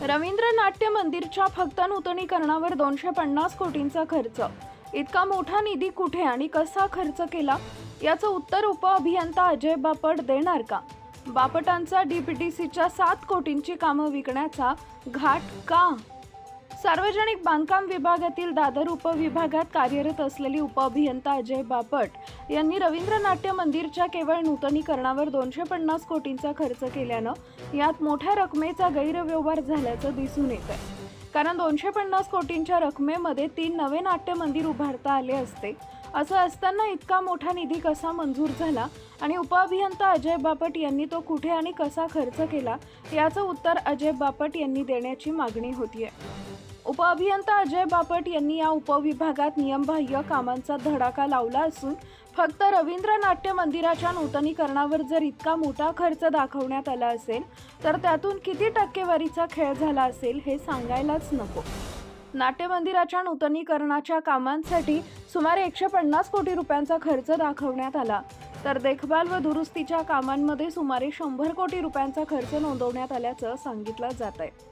रवींद्र नाट्य मंदिरच्या फक्त नूतनीकरणावर 250 कोटींचा खर्च। इतका मोठा निधी कुठे आणि कसा खर्च केला याचं उत्तर उपअभियंता अजय बापट देणार का? बापटांचा डीपीटीसीच्या 7 कोटींची कामं विकण्याचा घाट का? सार्वजनिक बांधकाम विभागातील दादर उपविभागात कार्यरत असलेली उपअभियंता अजय बापट यांनी रवींद्र नाट्य मंदिरच्या केवळ नूतनीकरणावर 250 कोटींचा खर्च केल्यानं यात मोठ्या रकमेचा गैरव्यवहार झाल्याचं दिसून येत आहे। कारण 250 कोटींच्या रकमेमध्ये 3 नवे नाट्य मंदिर उभारता आले असते। असं असताना इतका मोठा निधी कसा मंजूर झाला आणि उपअभियंता अजय बापट यांनी तो कुठे आणि कसा खर्च केला याचं उत्तर अजय बापट यांनी देण्याची मागणी होतीये। उपअभियंता अजय बापट यांनी या उपविभागात नियमबाह्य कामांचा धडाका लावला असून फक्त रवींद्र नाट्य मंदिराच्या नूतनीकरणावर जर इतका मोठा खर्च दाखवण्यात आला असेल तर त्यातून किती टक्केवारीचा खेळ झाला असेल हे सांगायलाच नको। नाट्य मंदिराच्या नूतनीकरणाच्या कामांसाठी सुमारे 150 कोटी रुपयांचा खर्च दाखवण्यात आला, तर देखभाल व दुरुस्तीच्या कामांमध्ये सुमारे 100 कोटी रुपयांचा खर्च नोंदवण्यात आल्याचं सांगितलं जात आहे।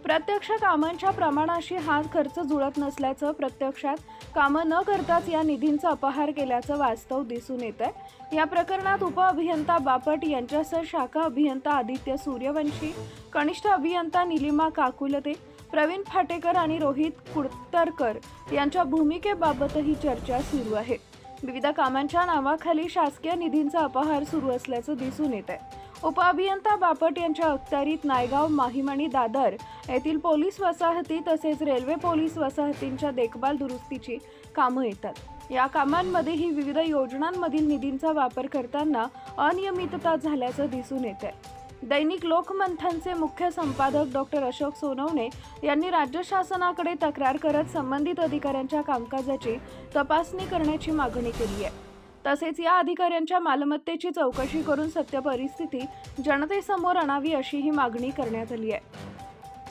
प्रत्यक्ष कामांच्या प्रमाणाशी हा खर्च जुळत नसल्याचं, प्रत्यक्षात कामं न करताच या निधींचा अपहार केल्याचं वास्तव दिसून येत आहे। या प्रकरणात उपअभियंता बापट यांच्यासह शाखा अभियंता आदित्य सूर्यवंशी, कनिष्ठ अभियंता निलिमा काकुलते, प्रवीण फाटेकर आणि रोहित कुडतरकर यांच्या भूमिकेबाबतही चर्चा सुरू आहे। विविध कामांच्या नावाखाली शासकीय निधींचा अपहार सुरू असल्याचं दिसून येत आहे। उपअभियंता बापट यांच्या अखत्यारीत नायगाव, माहीम आणि दादर येथील पोलीस वसाहती तसेच रेल्वे पोलीस वसाहतींच्या देखभाल दुरुस्तीची कामं येतात। या कामांमध्येही विविध योजनांमधील निधींचा वापर करताना अनियमितता झाल्याचं दिसून येत आहे। दैनिक लोकमंथनचे मुख्य संपादक डॉक्टर अशोक सोनवणे यांनी राज्य शासनाकडे तक्रार करत संबंधित अधिकाऱ्यांच्या कामकाजाची तपासणी करण्याची मागणी केली आहे। तसेच या अधिकाऱ्यांच्या मालमत्तेची चौकशी करून सत्य परिस्थिती जनतेसमोर आणावी अशीही मागणी करण्यात आली आहे।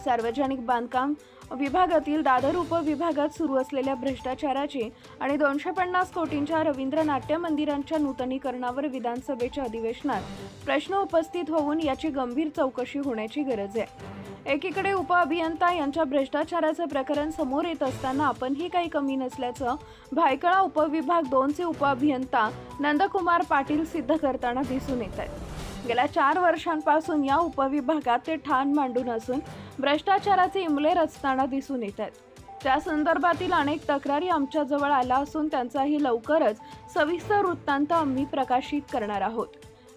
सार्वजनिक बांधकाम विभागातील दादर उपविभागात सुरू असलेल्या भ्रष्टाचाराची आणि 250 कोटींच्या रवींद्र नाट्य मंदिरांच्या नूतनीकरणावर विधानसभेच्या अधिवेशनात प्रश्न उपस्थित होऊन याची गंभीर चौकशी होण्याची गरज आहे। एकीकडे उपअभियंता यांच्या भ्रष्टाचाराचे प्रकरण समोर येत असताना आपणही काही कमी नसल्याचं भायखळा उपविभाग 2चे उपअभियंता नंदकुमार पाटील सिद्ध करताना दिसून येत आहे। गेल्या 4 वर्षांपासून या उपविभागात ते ठाण मांडून असून भ्रष्टाचाराचे इमले रचताना दिसून येत आहेत। त्या संदर्भातील अनेक तक्रारी आमच्याजवळ आल्या असून त्यांचाही लवकरच सविस्तर वृत्तांत आम्ही प्रकाशित करणार आहोत।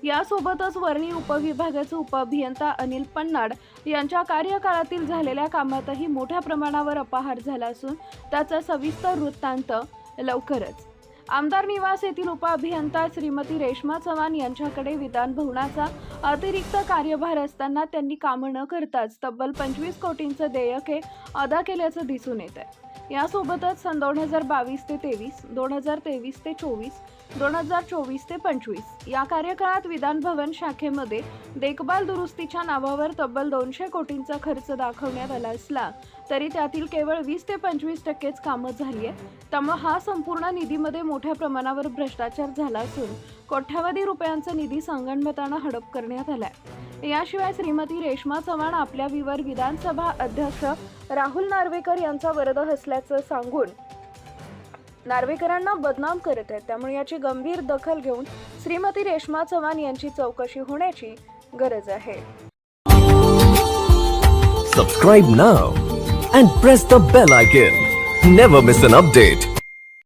यासोबतच वर्णी उपविभागाचे उपअभियंता अनिल पन्नाड यांच्या कार्यकाळातील झालेल्या कामातही मोठ्या प्रमाणावर अपहार झाला असून त्याचा सविस्तर वृत्तांत लवकरच। आमदार निवास येथील उपअभियंता श्रीमती रेश्मा चव्हाण यांच्याकडे विधान भवनाचा अतिरिक्त कार्यभार असताना त्यांनी कामं न करताच तब्बल 25 कोटींचे देयके अदा केल्याचं दिसून येत आहे। यासोबतच सन 2022 ते 23, 2023 ते 24, 2024 ते 25 या कार्यकाळात विधान भवन शाखेमध्ये देखभाल दुरुस्तीच्या नावावर तब्बल 200 कोटींचा खर्च दाखवण्यात आला असला तरी त्यातील केवळ 20 ते 25% कामं झाली आहे। त्यामुळे हा संपूर्ण निधीमध्ये मोठ्या प्रमाणावर भ्रष्टाचार झाला असून कोट्यवधी रुपयांचा निधी संगणमतानं हडप करण्यात आलाय। याशिवाय श्रीमती रेश्मा चव्हाण आपल्या विवर विधानसभा अध्यक्ष राहुल नार्वेकर यांचा वरद असल्याचं सांगून नार्वेकरांना बदनाम करत आहेत। त्यामुळे याची गंभीर दखल घेऊन श्रीमती रेश्मा चव्हाण यांची चौकशी होण्याची गरज आहे। Subscribe now and press the bell icon. Never miss an update.